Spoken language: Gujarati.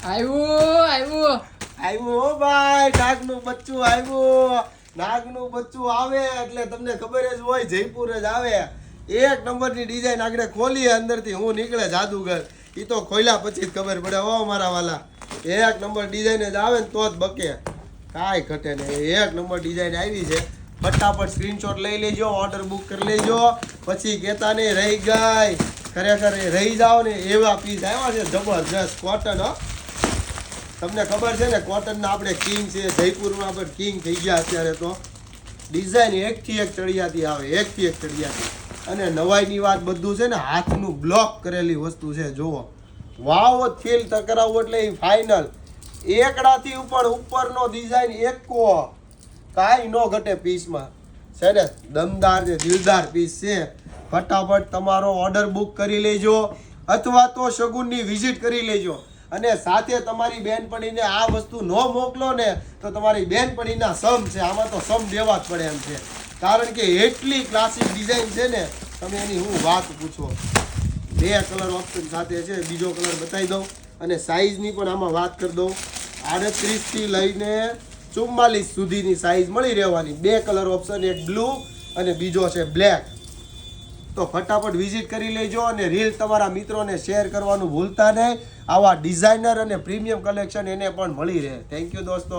આવ્યું હો ભાઈ, નાગનું બચ્ચું આવ્યું. નાગનું બચ્ચું આવે એટલે તમને ખબર જ હોય, જયપુર જ આવે. એક નંબરની ડિઝાઇન આગળ ખોલી અંદરથી હું નીકળે જાદુગર. એ તો ખોલ્યા પછી જ ખબર પડે હો મારા વાલા. એક નંબર ડિઝાઇન જ આવે ને તો જ બકે, કાંઈ ઘટે નહીં. એક નંબર ડિઝાઇન આવી છે. ફટાફટ સ્ક્રીનશોટ લઈ લેજો, ઓર્ડર બુક કરી લેજો. પછી કહેતા નહીં રહી ગઈ, ખરેખર રહી જાઓ ને એવા પીસ આવ્યા છે જબરજસ્ત કોટન. હો તમને ખબર છે ને કોટનના આપણે કિંગ છે, જયપુરમાં આપણે કિંગ થઈ ગયા અત્યારે. તો ડિઝાઇન એકથી એક ચડિયાતી આવે, એકથી એક ચડિયાતી. અને નવાઈની વાત બધું છે ને હાથનું બ્લોક કરેલી વસ્તુ છે. જુઓ વાવ ફીલ કરાવવું એટલે એ ફાઇનલ. એકડાથી ઉપરનો ડિઝાઇન એકો કાંઈ ન ઘટે પીસમાં છે ને. દમદાર છે, દિલદાર પીસ છે. ફટાફટ તમારો ઓર્ડર બુક કરી લેજો અથવા તો શગુનની વિઝિટ કરી લેજો. અને સાથે તમારી બેનપણીને આ વસ્તુ ન મોકલો ને તો તમારી બેનપણીના સમ છે, આમાં તો સમ દેવા જ પડે એમ છે. કારણ કે એટલી ક્લાસિક ડિઝાઇન છે ને, તમે એની હું વાત પૂછો. 2 કલર ઓપ્શન સાથે છે, બીજો કલર બતાવી દઉં. અને સાઈઝની પણ આમાં વાત કરી દઉં. 38 થી લઈને 44 સુધીની સાઈઝ મળી રહેવાની. 2 કલર ઓપ્શન, એક બ્લુ અને બીજો છે બ્લેક. તો ફટાફટ વિઝિટ કરી લેજો અને રીલ તમારા મિત્રોને શેર કરવાનું ભૂલતા નહીં. આવા ડિઝાઇનર અને પ્રીમિયમ કલેક્શન એને પણ મળી રહે. થેન્ક યુ દોસ્તો.